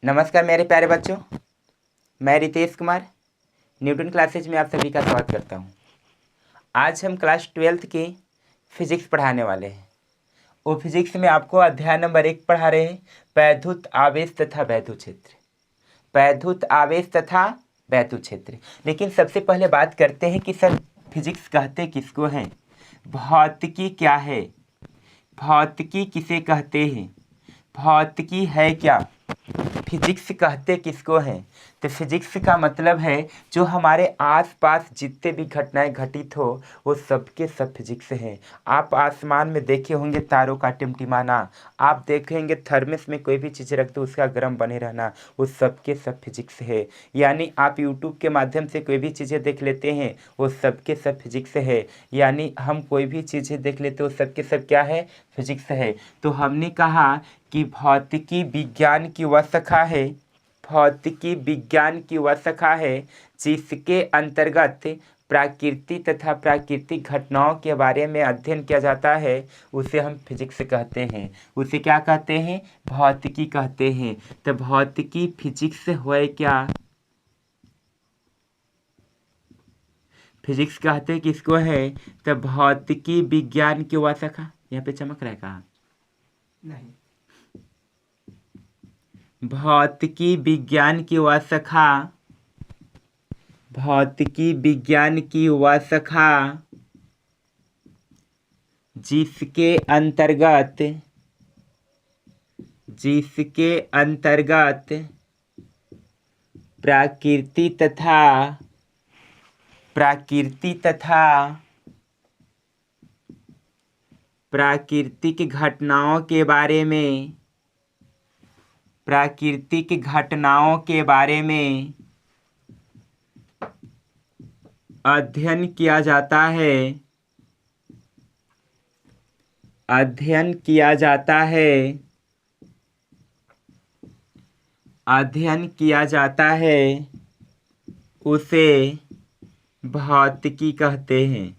नमस्कार मेरे प्यारे बच्चों। मैं रितेश कुमार न्यूटन क्लासेज में आप सभी का स्वागत करता हूं। आज हम क्लास 12th की फिजिक्स पढ़ाने वाले हैं। वो फिजिक्स में आपको अध्याय नंबर 1 पढ़ा रहे हैं, वैद्युत आवेश तथा वैद्युत क्षेत्र। वैद्युत आवेश तथा वैद्युत क्षेत्र। लेकिन सबसे पहले बात करते हैं कि सर फिजिक्स कहते किसको हैं, भौतिकी क्या है, भौतिकी किसे कहते हैं, भौतिकी है क्या, फिजिक्स कहते किसको हैं। तो फिजिक्स का मतलब है जो हमारे आसपास जितने भी घटनाएं घटित हो वो सबके सब फिजिक्स हैं। आप आसमान में देखे होंगे तारों का टिमटिमाना, आप देखेंगे थर्मस में कोई भी चीज़ रख दो उसका गर्म बने रहना, वो सबके सब फिजिक्स है। यानी आप यूट्यूब के माध्यम से कोई भी चीज़ें देख लेते हैं वो सबके सब फिजिक्स है। यानी हम कोई भी चीज़ें देख लेते हो सबके सब क्या है, फिजिक्स है। तो हमने कहा कि भौतिकी विज्ञान की वह शाखा है, भौतिकी विज्ञान की वह शाखा है जिसके अंतर्गत प्रकृति तथा प्राकृतिक घटनाओं के बारे में अध्ययन किया जाता है, उसे हम फिजिक्स कहते हैं। उसे क्या कहते हैं, भौतिकी कहते हैं। तो भौतिकी फिजिक्स है क्या, फिजिक्स कहते किसको है, तो भौतिकी विज्ञान की वह शाखा। यहाँ पे चमक रहा है कहा नहीं, भौतिकी विज्ञान की वह शाखा, भौतिकी विज्ञान की वह शाखा जिसके अंतर्गत, जिसके अंतर्गत प्रकृति तथा, प्रकृति तथा प्राकृतिक घटनाओं के बारे में, प्राकृतिक घटनाओं के बारे में अध्ययन किया जाता है, अध्ययन किया जाता है, अध्ययन किया जाता है, उसे भौतिकी कहते हैं,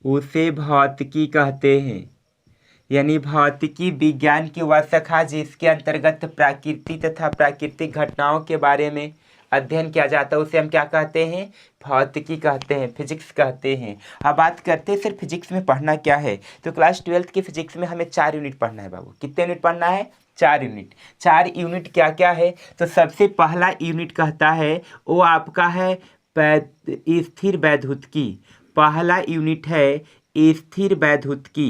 उसे भौतिकी कहते हैं। यानी भौतिकी विज्ञान की वह शाखा जिसके अंतर्गत प्रकृति तथा प्राकृतिक घटनाओं के बारे में अध्ययन किया जाता है उसे हम क्या कहते हैं, भौतिकी कहते हैं, फिजिक्स कहते हैं। अब बात करते हैं सिर्फ फिजिक्स में पढ़ना क्या है। तो क्लास 12th की फिजिक्स में हमें 4 यूनिट पढ़ना है बाबू। कितने यूनिट पढ़ना है, 4 यूनिट। 4 यूनिट क्या क्या है, तो सबसे पहला यूनिट कहता है वो आपका है स्थिर वैद्युतिकी। पहला यूनिट है स्थिर वैद्युतिकी।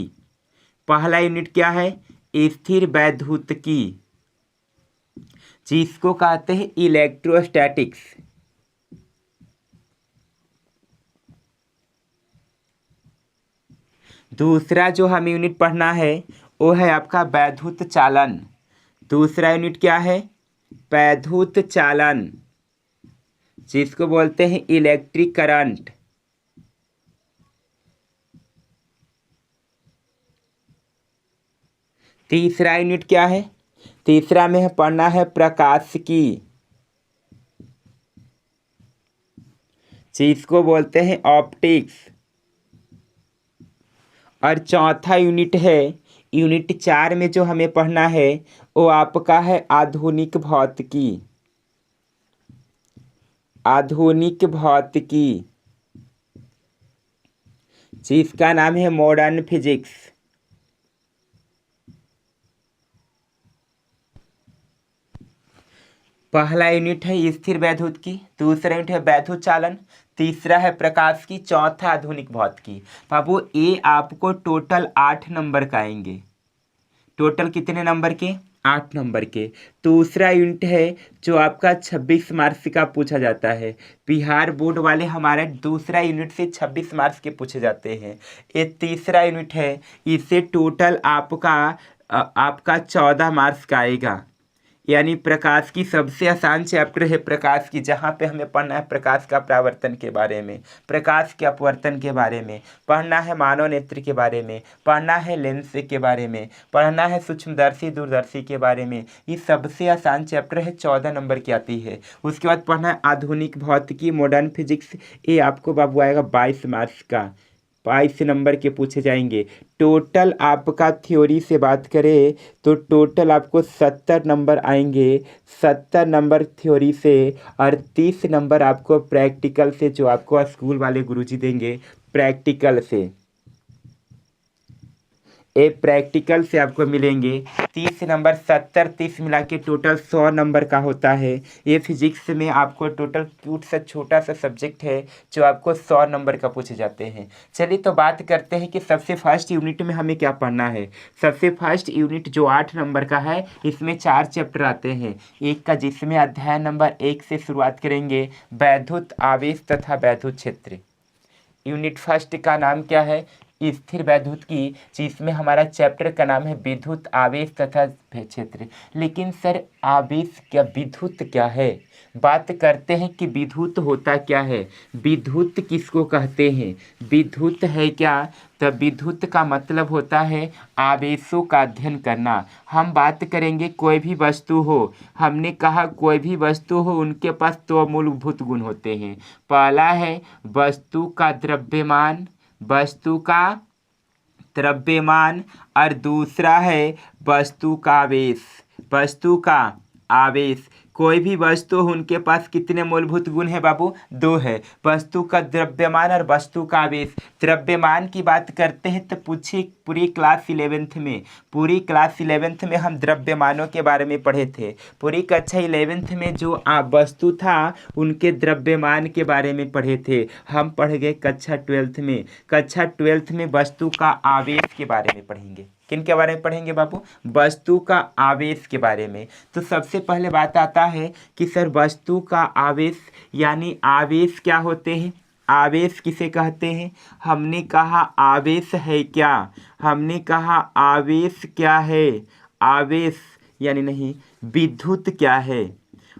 पहला यूनिट क्या है, स्थिर वैद्युतिकी, जिसको कहते हैं इलेक्ट्रोस्टैटिक्स। दूसरा जो हमें यूनिट पढ़ना है वो है आपका वैद्युत चालन। दूसरा यूनिट क्या है, वैद्युत चालन, जिसको बोलते हैं इलेक्ट्रिक करंट। तीसरा यूनिट क्या है, तीसरा में पढ़ना है प्रकाशिकी, जिसको बोलते हैं ऑप्टिक्स। और चौथा यूनिट है, यूनिट 4 में जो हमें पढ़ना है वो आपका है आधुनिक भौतिकी, आधुनिक भौतिकी, जिसका नाम है मॉडर्न फिजिक्स। पहला यूनिट है स्थिर वैद्युतिकी, दूसरा यूनिट है वैद्युत चालन, तीसरा है प्रकाश की, चौथा आधुनिक भौतिकी। बाबू ये आपको टोटल 8 नंबर का आएंगे। टोटल कितने नंबर के, 8 नंबर के। दूसरा यूनिट है जो आपका 26 मार्क्स का पूछा जाता है। बिहार बोर्ड वाले हमारे दूसरा यूनिट से 26 मार्क्स के पूछे जाते हैं। ये तीसरा यूनिट है, इससे टोटल आपका 14 मार्क्स का आएगा। यानी प्रकाश की सबसे आसान चैप्टर है प्रकाश की, जहाँ पे हमें पढ़ना है प्रकाश का परावर्तन के बारे में, प्रकाश के अपवर्तन के बारे में, पढ़ना है मानव नेत्र के बारे में, पढ़ना है लेंस के बारे में, पढ़ना है सूक्ष्मदर्शी दूरदर्शी के बारे में। ये सबसे आसान चैप्टर है, 14 नंबर की आती है। उसके बाद पढ़ना है आधुनिक भौतिकी, मॉडर्न फिजिक्स, ये आपको बाबू आएगा 22 मार्क्स का। 22 नंबर के पूछे जाएंगे। टोटल आपका थ्योरी से बात करें तो टोटल आपको 70 नंबर आएंगे, 70 नंबर थ्योरी से, और 30 नंबर आपको प्रैक्टिकल से, जो आपको स्कूल वाले गुरुजी देंगे प्रैक्टिकल से। एक प्रैक्टिकल से आपको मिलेंगे 30 नंबर। 70 30 मिला के टोटल 100 नंबर का होता है। ये फिजिक्स में आपको टोटल क्यूट सा छोटा सा सब्जेक्ट है जो आपको 100 नंबर का पूछे जाते हैं। चलिए तो बात करते हैं कि सबसे फर्स्ट यूनिट में हमें क्या पढ़ना है। सबसे फर्स्ट यूनिट जो 8 नंबर का है, इसमें 4 चैप्टर आते हैं। एक का जिसमें अध्याय नंबर 1 से शुरुआत करेंगे, वैद्युत आवेश तथा वैद्युत क्षेत्र। यूनिट फर्स्ट का नाम क्या है, स्थिर वैद्युत की, जिसमें हमारा चैप्टर का नाम है विद्युत आवेश तथा क्षेत्र। लेकिन सर आवेश क्या, विद्युत क्या है? बात करते हैं कि विद्युत होता क्या है, विद्युत किसको कहते हैं। विद्युत है क्या, तो विद्युत का मतलब होता है आवेशों का अध्ययन करना। हम बात करेंगे कोई भी वस्तु हो, हमने कहा कोई भी वस्तु हो उनके पास दो मूलभूत गुण होते हैं। पहला है वस्तु का द्रव्यमान, वस्तु का द्रव्यमान, और दूसरा है वस्तु का आवेश, वस्तु का आवेश। कोई भी वस्तु हो उनके पास कितने मूलभूत गुण है बाबू, 2 है, वस्तु का द्रव्यमान और वस्तु का आवेश। द्रव्यमान की बात करते हैं तो पूरी क्लास 11th में, पूरी क्लास 11th में हम द्रव्यमानों के बारे में पढ़े थे। पूरी कक्षा 11th में जो वस्तु था उनके द्रव्यमान के बारे में पढ़े थे। हम पढ़ गए कक्षा 12th में, कक्षा 12th में वस्तु का आवेश के बारे में पढ़ेंगे। किन के बारे में पढ़ेंगे बाबू, वस्तु का आवेश के बारे में। तो सबसे पहले बात आता है कि सर वस्तु का आवेश यानी आवेश क्या होते हैं, आवेश किसे कहते हैं। हमने कहा आवेश है क्या, हमने कहा आवेश क्या है, आवेश यानी नहीं, विद्युत क्या है।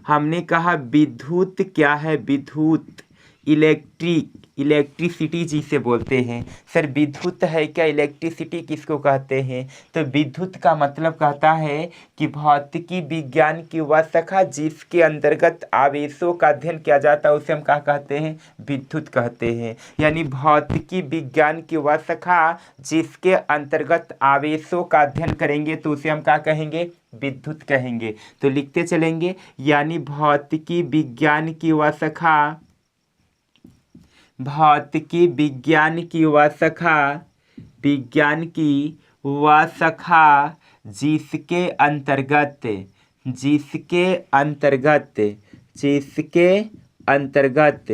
हमने कहा विद्युत क्या है, विद्युत इलेक्ट्रिसिटी जिसे बोलते हैं। सर विद्युत है क्या, इलेक्ट्रिसिटी किसको कहते हैं, तो विद्युत का मतलब कहता है कि भौतिकी विज्ञान की वह शाखा जिसके अंतर्गत आवेशों का अध्ययन किया जाता है उसे हम क्या कहते हैं, विद्युत कहते हैं। यानी भौतिकी विज्ञान की वह शाखा जिसके अंतर्गत आवेशों का अध्ययन करेंगे तो उसे हम क्या कहेंगे, विद्युत कहेंगे। तो लिखते चलेंगे, यानी भौतिकी विज्ञान की वह शाखा, भौतिकी विज्ञान की वह शाखा, विज्ञान की वह शाखा जिसके अंतर्गत, जिसके अंतर्गत, जिसके अंतर्गत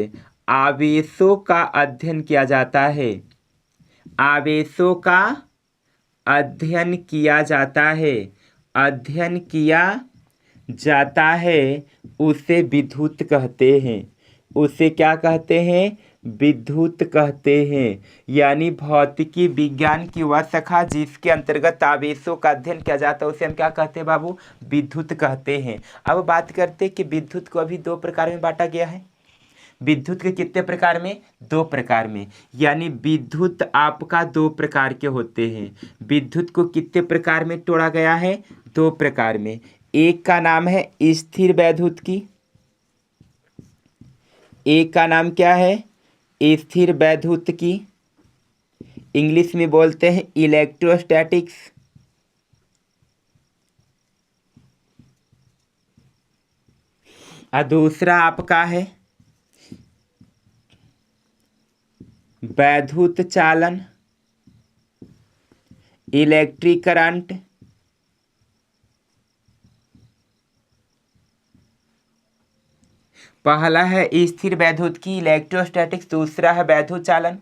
आवेशों का अध्ययन किया जाता है, आवेशों का अध्ययन किया जाता है, अध्ययन किया जाता है, उसे विद्युत कहते हैं। उसे क्या कहते हैं, विद्युत कहते हैं। यानी भौतिकी विज्ञान की वह शाखा जिसके अंतर्गत आवेशों का अध्ययन किया जाता है उसे हम क्या कहते हैं बाबू, विद्युत कहते हैं। अब बात करते हैं कि विद्युत को अभी 2 प्रकार में बांटा गया है। विद्युत के कितने प्रकार में, 2 प्रकार में। यानी विद्युत आपका 2 प्रकार के होते हैं। विद्युत को कितने प्रकार में तोड़ा गया है, 2 प्रकार में। एक का नाम है स्थिर वैद्युत की, एक का नाम क्या है, स्थिर वैद्युत की, इंग्लिश में बोलते हैं इलेक्ट्रोस्टैटिक्स। और दूसरा आपका है वैद्युत चालन, इलेक्ट्रिक करंट। पहला है स्थिर वैद्युत की इलेक्ट्रोस्टैटिक्स, दूसरा है वैद्युत चालन।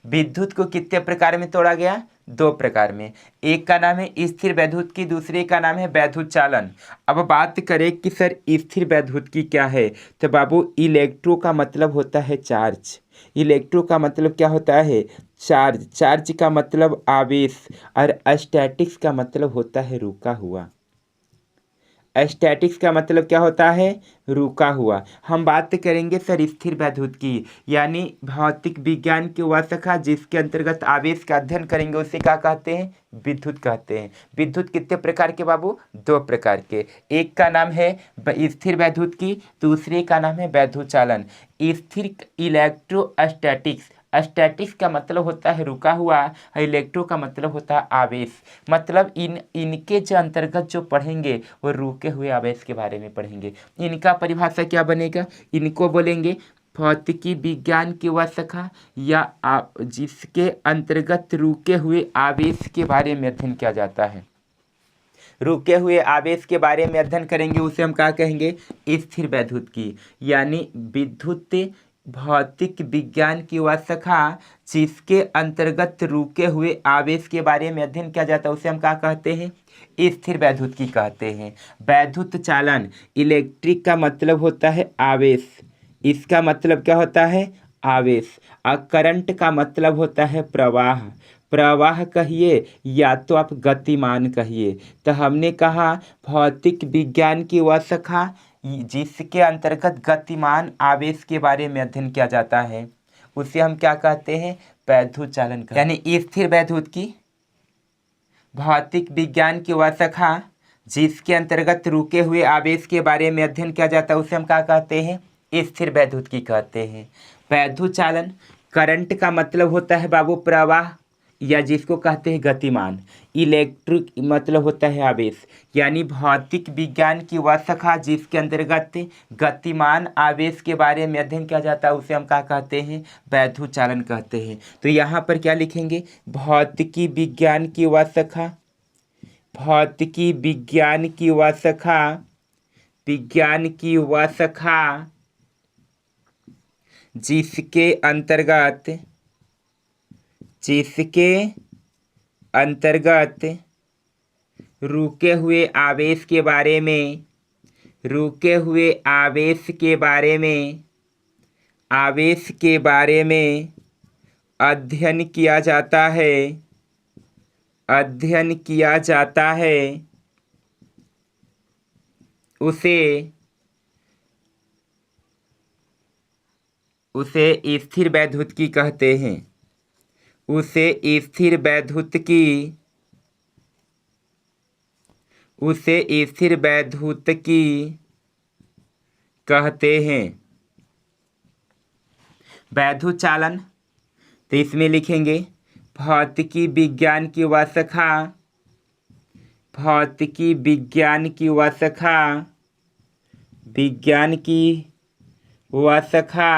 विद्युत को कितने प्रकार में तोड़ा गया, 2 प्रकार में। एक का नाम है स्थिर वैद्युत की, दूसरे का नाम है वैद्युत चालन। अब बात करें कि सर स्थिर वैद्युत की क्या है, तो बाबू इलेक्ट्रो का मतलब होता है चार्ज, इलेक्ट्रो का मतलब क्या होता है, चार्ज, चार्ज का मतलब आवेश, और स्टैटिक्स का मतलब होता है रुका हुआ। स्टैटिक्स का मतलब क्या होता है, रुका हुआ। हम बात करेंगे सर स्थिर वैद्युत की, यानी भौतिक विज्ञान की वह शाखा जिसके अंतर्गत आवेश का अध्ययन करेंगे उसे क्या कहते हैं, विद्युत कहते हैं। विद्युत कितने प्रकार के बाबू, 2 प्रकार के। एक का नाम है स्थिर वैद्युत की, दूसरे का नाम है वैद्युत चालन। स्थिर इलेक्ट्रोस्टैटिक्स स्टैटिक का मतलब होता है रुका हुआ, इलेक्ट्रो का मतलब होता है आवेश। मतलब इनके जो अंतर्गत जो पढ़ेंगे वो रुके हुए आवेश के बारे में पढ़ेंगे। इनका परिभाषा क्या बनेगा, इनको बोलेंगे भौतिकी विज्ञान की वह शाखा या जिसके अंतर्गत रुके हुए आवेश के बारे में अध्ययन किया जाता है। रुके हुए आवेश के बारे में अध्ययन करेंगे उसे हम क्या कहेंगे, स्थिर वैद्युत की, यानी विद्युत भौतिक विज्ञान की वह शाखा जिसके अंतर्गत रुके हुए आवेश के बारे में अध्ययन किया जाता है उसे हम क्या कहते हैं, स्थिर वैद्युत की कहते हैं। वैद्युत चालन, इलेक्ट्रिक का मतलब होता है आवेश, इसका मतलब क्या होता है, आवेश। और करंट का मतलब होता है प्रवाह, प्रवाह कहिए या तो आप गतिमान कहिए। तो हमने कहा भौतिक विज्ञान की वह शाखा जिसके अंतर्गत गतिमान आवेश के बारे में अध्ययन किया जाता है उसे हम क्या कहते हैं, वैद्युत चालन कहते हैं। यानी स्थिर वैद्युत की भौतिक विज्ञान की वह शाखा जिसके अंतर्गत रुके हुए आवेश के बारे में अध्ययन किया जाता है उसे हम क्या कहते हैं, स्थिर वैद्युत की कहते हैं। वैद्युत चालन, करंट का मतलब होता है बाबू प्रवाह या जिसको कहते हैं गतिमान। इलेक्ट्रिक मतलब होता है आवेश, यानी भौतिक विज्ञान की वह शाखा जिसके अंतर्गत गतिमान आवेश के बारे में अध्ययन किया जाता है उसे हम क्या कहते हैं, वैद्युत चालन कहते हैं। तो यहाँ पर क्या लिखेंगे, भौतिकी विज्ञान की वह शाखा, भौतिकी विज्ञान की वह शाखा, विज्ञान की वह शाखा जिसके अंतर्गत रुके हुए आवेश के बारे में, रुके हुए आवेश के बारे में, आवेश के बारे में अध्ययन किया जाता है, अध्ययन किया जाता है उसे स्थिर वैद्युत की कहते हैं, उसे स्थिर वैद्युत की, उसे स्थिर वैद्युत की कहते हैं। वैद्युत चालन, तो इसमें लिखेंगे भौतिकी विज्ञान की वह शाखा, भौतिकी विज्ञान की वह शाखा, विज्ञान की वह शाखा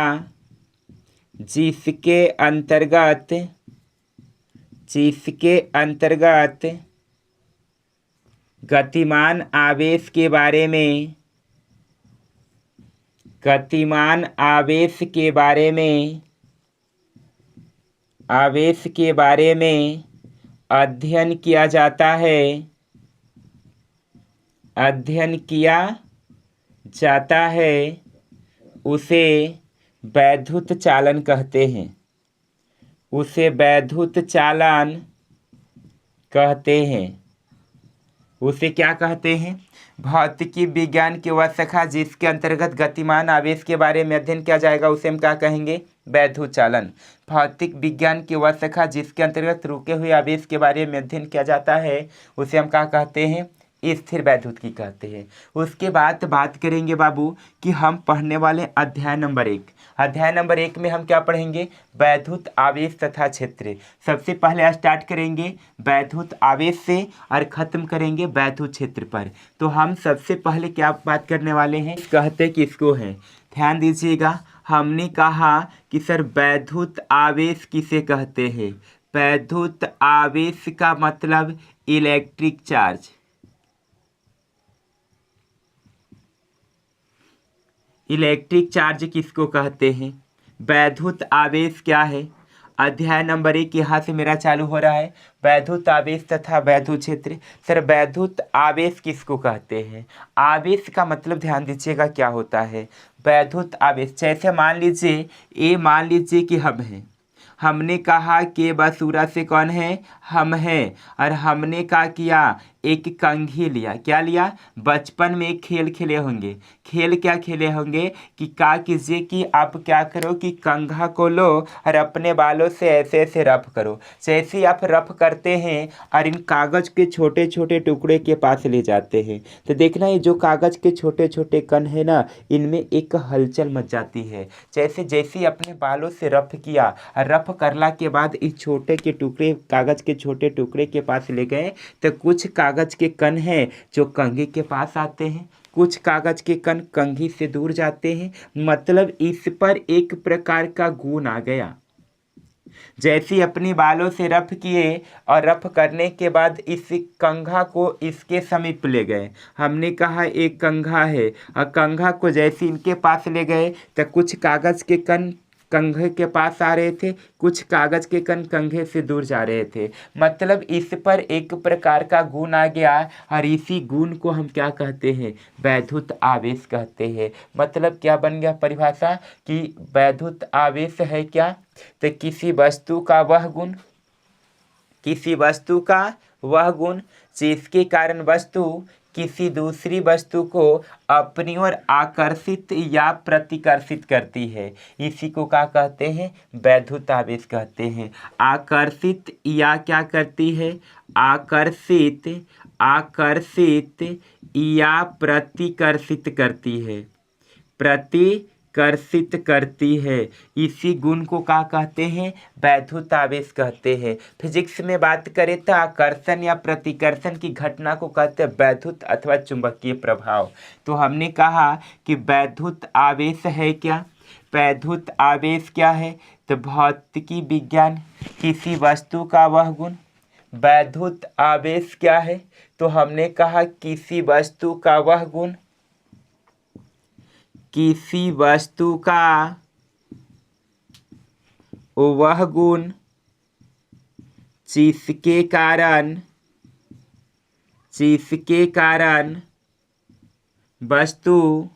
जिसके अंतर्गत गतिमान आवेश के बारे में, गतिमान आवेश के बारे में, आवेश के बारे में अध्ययन किया जाता है, अध्ययन किया जाता है उसे वैद्युत चालन कहते हैं, उसे वैद्युत चालन कहते हैं। उसे क्या कहते हैं, भौतिकी विज्ञान की वह शाखा जिसके अंतर्गत गतिमान आवेश के बारे में अध्ययन किया जाएगा उसे हम क्या कहेंगे, वैद्युत चालन। भौतिक विज्ञान की वह शाखा जिसके अंतर्गत रुके हुए आवेश के बारे में अध्ययन किया जाता है उसे हम क्या कहते हैं, स्थिर वैद्युत की कहते हैं। उसके बाद बात करेंगे बाबू कि हम पढ़ने वाले अध्याय नंबर 1। अध्याय नंबर 1 में हम क्या पढ़ेंगे, वैद्युत आवेश तथा क्षेत्र। सबसे पहले स्टार्ट करेंगे वैद्युत आवेश से और ख़त्म करेंगे वैद्युत क्षेत्र पर। तो हम सबसे पहले क्या बात करने वाले हैं, कहते किसको हैं, ध्यान दीजिएगा। हमने कहा कि सर वैद्युत आवेश किसे कहते हैं, वैद्युत आवेश का मतलब इलेक्ट्रिक चार्ज, इलेक्ट्रिक चार्ज किसको कहते हैं। वैद्युत आवेश क्या है, अध्याय नंबर 1 यहाँ से मेरा चालू हो रहा है, वैद्युत आवेश तथा वैद्युत क्षेत्र। सर वैद्युत आवेश किसको कहते हैं, आवेश का मतलब ध्यान दीजिएगा क्या होता है। वैद्युत आवेश जैसे मान लीजिए कि हम हैं, हमने कहा कि बसूरा से कौन है, हम हैं, और हमने क्या किया, एक कंघी लिया। क्या लिया? बचपन में एक खेल खेले होंगे। खेल क्या खेले होंगे कि क्या कीजिए कि आप क्या करो कि कंघा को लो और अपने बालों से ऐसे ऐसे रफ करो। जैसे ही आप रफ करते हैं और इन कागज़ के छोटे छोटे टुकड़े के पास ले जाते हैं तो देखना ये जो कागज़ के छोटे छोटे कण है ना, इनमें एक हलचल मच जाती है। जैसे जैसे ही अपने बालों से रफ किया और रफ करला के बाद इस छोटे के टुकड़े कागज़ के छोटे टुकड़े के पास ले गए तो कुछ कागज़ के कण हैं जो कंघी के पास आते हैं, कुछ कागज़ के कण कंघी से दूर जाते हैं। मतलब इस पर एक प्रकार का गुण आ गया। जैसे अपने बालों से रफ किए और रफ करने के बाद इस कंघा को इसके समीप ले गए। हमने कहा एक कंघा है और कंघा को जैसे इनके पास ले गए तो कुछ कागज़ के कण कंघे के पास आ रहे थे, कुछ कागज़ के कण कंघे से दूर जा रहे थे। मतलब इस पर एक प्रकार का गुण आ गया और इसी गुण को हम क्या कहते हैं? वैद्युत आवेश कहते हैं। मतलब क्या बन गया परिभाषा कि वैद्युत आवेश है क्या? तो किसी वस्तु का वह गुण, किसी वस्तु का वह गुण जिसके कारण वस्तु किसी दूसरी वस्तु को अपनी ओर आकर्षित या प्रतिकर्षित करती है, इसी को क्या कहते हैं? वैद्युत आवेश कहते हैं। आकर्षित या क्या करती है? आकर्षित, आकर्षित या प्रतिकर्षित करती है, प्रतिकर्षित करती है। इसी गुण को क्या कहते हैं? वैद्युत आवेश कहते हैं। फिजिक्स में बात करें तो आकर्षण या प्रतिकर्षण की घटना को कहते हैं वैद्युत अथवा चुंबकीय प्रभाव। तो हमने कहा कि वैद्युत आवेश है क्या? वैद्युत आवेश क्या है? तो भौतिकी विज्ञान किसी वस्तु का वह गुण। वैद्युत आवेश क्या है? तो हमने कहा किसी वस्तु का वह गुण, किसी वस्तु का वह गुण जिसके कारण, जिसके कारण वस्तु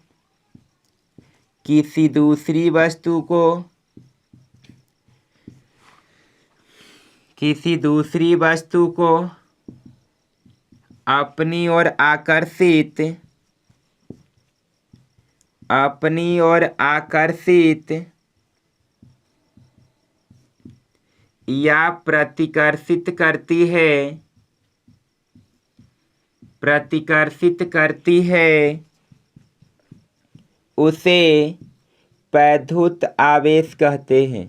किसी दूसरी वस्तु को, किसी दूसरी वस्तु को अपनी ओर आकर्षित, अपनी ओर आकर्षित या प्रतिकर्षित करती है, प्रतिकर्षित करती है, उसे वैद्युत आवेश कहते हैं,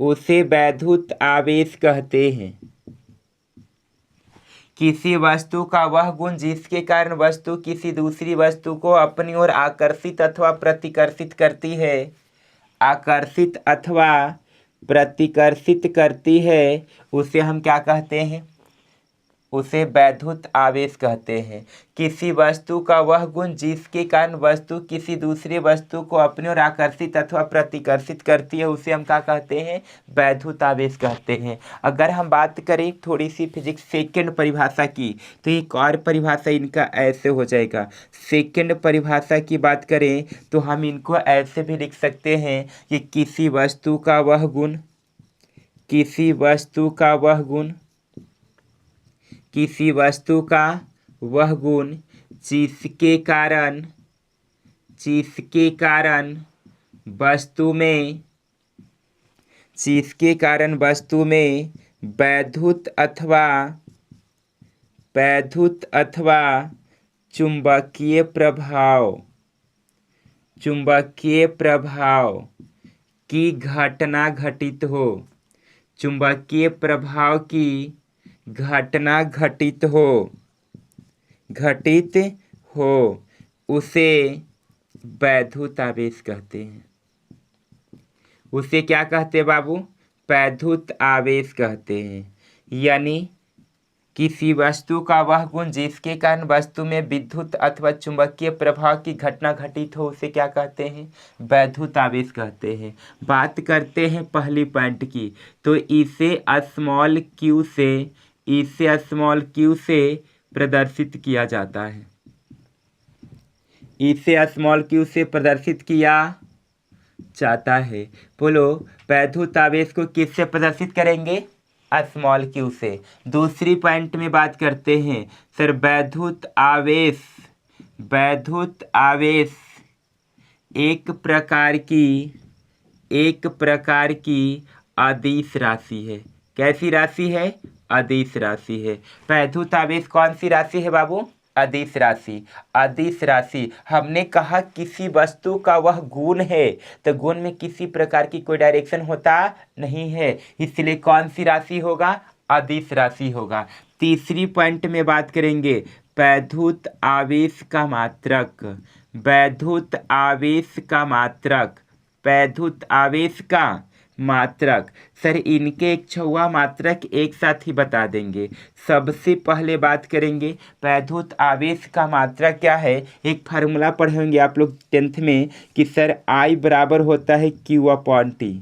उसे वैद्युत आवेश कहते हैं। किसी वस्तु का वह गुण जिसके कारण वस्तु किसी दूसरी वस्तु को अपनी ओर आकर्षित अथवा प्रतिकर्षित करती है, आकर्षित अथवा प्रतिकर्षित करती है, उसे हम क्या कहते हैं? उसे वैद्युत आवेश कहते हैं। किसी वस्तु का वह गुण जिसके कारण वस्तु किसी दूसरी वस्तु को अपनी ओर आकर्षित अथवा प्रतिकर्षित करती है, उसे हम क्या कहते हैं? वैद्युत आवेश कहते हैं। अगर हम बात करें थोड़ी सी फिजिक्स सेकंड परिभाषा की तो एक और परिभाषा इनका ऐसे हो जाएगा। सेकंड परिभाषा की बात करें तो हम इनको ऐसे भी लिख सकते हैं कि किसी वस्तु का वह गुण, किसी वस्तु का वह गुण, किसी वस्तु का वह गुण जिसके कारण, जिसके कारण वस्तु में, जिसके कारण वस्तु में वैद्युत अथवा, वैद्युत अथवा चुंबकीय प्रभाव, चुंबकीय प्रभाव की घटना घटित हो, चुंबकीय प्रभाव की घटना घटित हो, घटित हो, उसे वैद्युत आवेश कहते हैं। उसे क्या कहते हैं बाबू? वैद्युत आवेश कहते हैं। यानी किसी वस्तु का वह गुण जिसके कारण वस्तु में विद्युत अथवा चुंबकीय प्रभाव की घटना घटित हो, उसे क्या कहते हैं? वैद्युत आवेश कहते हैं। बात करते हैं पहली पॉइंट की, तो इसे स्मॉल क्यू से, इसे स्मॉल क्यू से प्रदर्शित किया जाता है, इसे स्मॉल क्यू से प्रदर्शित किया जाता है। बोलो वैद्युत आवेश को किससे प्रदर्शित करेंगे? स्मॉल क्यू से। दूसरी पॉइंट में बात करते हैं सर, वैद्युत आवेश, वैद्युत आवेश एक प्रकार की अदिश राशि है। कैसी राशि है? अदिश राशि है। वैद्युत आवेश कौन सी राशि है बाबू? अदिश राशि। अदिश राशि हमने कहा किसी वस्तु का वह गुण है, तो गुण में किसी प्रकार की कोई डायरेक्शन होता नहीं है, इसलिए कौन सी राशि होगा? अदिश राशि होगा। तीसरी पॉइंट में बात करेंगे वैद्युत आवेश का मात्रक, वैद्युत आवेश का मात्रक, वैद्युत आवेश का मात्रक। सर इनके एक छुआ मात्रक एक साथ ही बता देंगे। सबसे पहले बात करेंगे वैद्युत आवेश का मात्रक क्या है। एक फार्मूला पढ़ेंगे आप लोग 10th में कि सर I बराबर होता है Q/T।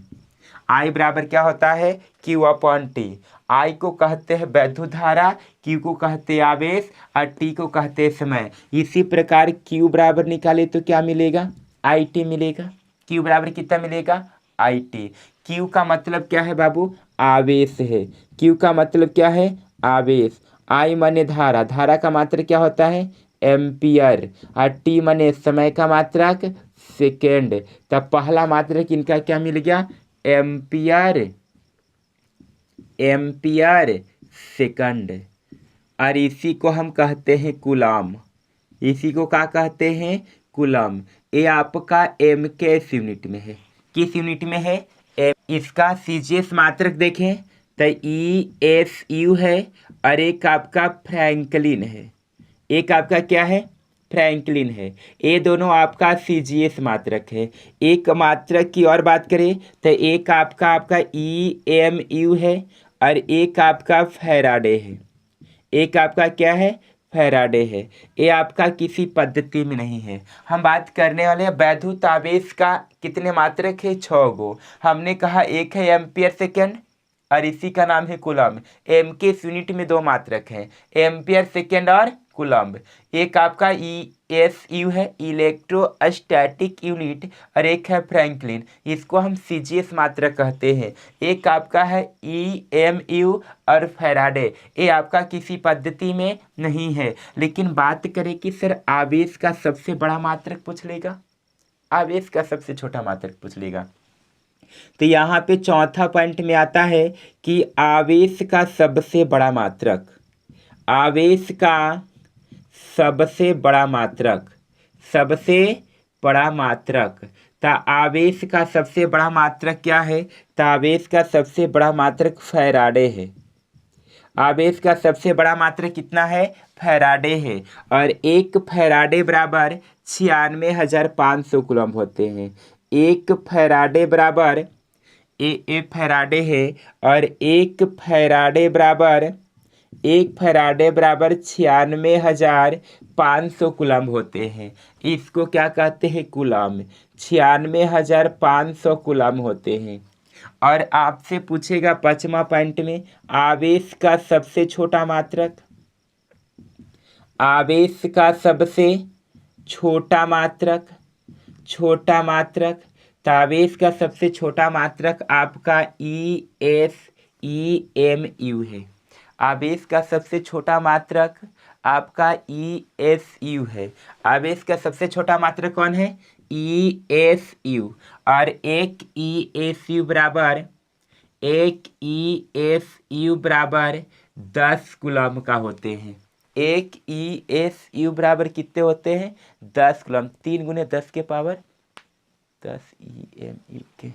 I बराबर क्या होता है? Q/T। I को कहते हैं वैद्युत धारा, Q को कहते हैं आवेश और T को कहते हैं समय। इसी प्रकार Q बराबर निकाले तो क्या मिलेगा? IT मिलेगा। Q बराबर कितना मिलेगा? IT। Q का मतलब क्या है बाबू? आवेश है। Q का मतलब क्या है? आवेश। I माने धारा, धारा का मात्रक क्या होता है? एम्पियर। और T माने समय का मात्रक सेकेंड। तब पहला मात्रक इनका क्या मिल गया? Ampere, ampere second. और इसी को हम कहते हैं कूलम। इसी को क्या कहते हैं? कूलम। ये आपका एम के एस यूनिट में है। किस यूनिट में है? इसका सीजीएस मात्रक देखें तो ESU है और एक आपका फ्रैंकलिन है। एक आपका क्या है? फ्रैंकलिन है। ये दोनों आपका सीजीएस मात्रक है। एक मात्रक की और बात करें तो एक आपका EMU है और एक आपका फैराडे है। एक आपका क्या है? फैराडे है। ये आपका किसी पद्धति में नहीं है। हम बात करने वाले हैं वैद्युत आवेश का कितने मात्रक है? 6 गो। हमने कहा एक है एम्पियर सेकेंड और इसी का नाम है कूलम। एम के इस यूनिट में 2 मात्रक हैं, एम्पियर सेकेंड और कूलम। एक आपका ESU है, इलेक्ट्रोस्टैटिक यूनिट, और एक है फ्रैंकलिन, इसको हम सीजीएस मात्रक कहते हैं। एक आपका है EMU और फैराडे, ये आपका किसी पद्धति में नहीं है। लेकिन बात करें कि सर आवेश का सबसे बड़ा मात्रक पूछ लेगा, आवेश का सबसे छोटा मात्रक पूछ लेगा, तो यहाँ पे चौथा पॉइंट में आता है कि आवेश का सबसे बड़ा मात्रक, आवेश का सबसे बड़ा मात्रक, सबसे बड़ा मात्रक। तो आवेश का सबसे बड़ा मात्रक क्या है? तो आवेश का सबसे बड़ा मात्रक फैराडे है। आवेश का सबसे बड़ा मात्रक कितना है? फैराडे है। और एक फैराडे बराबर 96,500 कूलम होते हैं। एक फैराडे बराबर एक फैराडे है और एक फैराडे बराबर 96,500 कूलम होते हैं। इसको क्या कहते हैं? कूलम। 96,500 कूलम होते हैं। और आपसे पूछेगा 5वां पॉइंट में आवेश का सबसे छोटा मात्रक, आवेश का सबसे छोटा मात्रक, छोटा मात्रक। तो आवेश का सबसे छोटा मात्रक आपका EMU है। आवेश का सबसे छोटा मात्रक आपका ESU है। आवेश का सबसे छोटा मात्रक कौन है? ESU। और एक ESU बराबर 10 कूलम का होते हैं। एक ESU बराबर कितने होते हैं? 10 कूलम। 3 × 10 के पावर 10 EMU के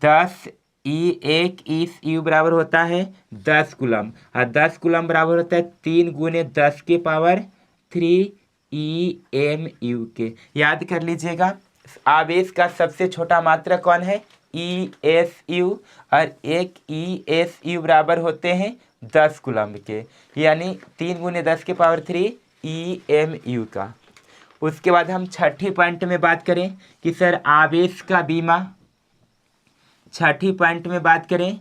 10 एक ESU बराबर होता है 10 कूलम, और 10 कूलम बराबर होता है 3 × 10 के पावर 3 EMU के। याद कर लीजिएगा, आवेश का सबसे छोटा मात्रक कौन है? ESU। और एक ESU बराबर होते हैं 10 कूलम के, यानी 3 × 10 के पावर 3 EMU का। उसके बाद हम छठी पॉइंट में बात करें कि सर आवेश का बीमा, छठी पॉइंट में बात करें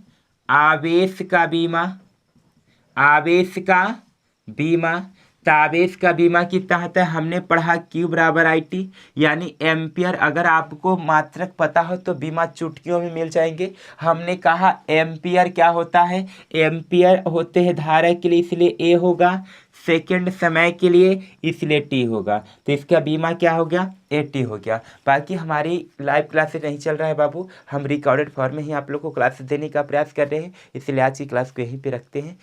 आवेश का बीमा, आवेश का बीमा। ताबेज का बीमा कितना होता है हमने पढ़ा, Q बराबर IT, यानी एम्पियर। अगर आपको मात्रक पता हो तो बीमा चुटकियों में मिल जाएंगे। हमने कहा एम्पियर क्या होता है, एम्पियर होते हैं धारा के लिए, इसलिए ए होगा, सेकंड समय के लिए इसलिए टी होगा। तो इसका बीमा क्या हो गया, एटी हो गया। बाकी हमारी लाइव क्लासेस नहीं चल रहा है बाबू, हम रिकॉर्डेड फॉर्म में ही आप लोग को क्लासेस देने का प्रयास कर रहे हैं, इसलिए आज की क्लास को यहीं पे रखते हैं।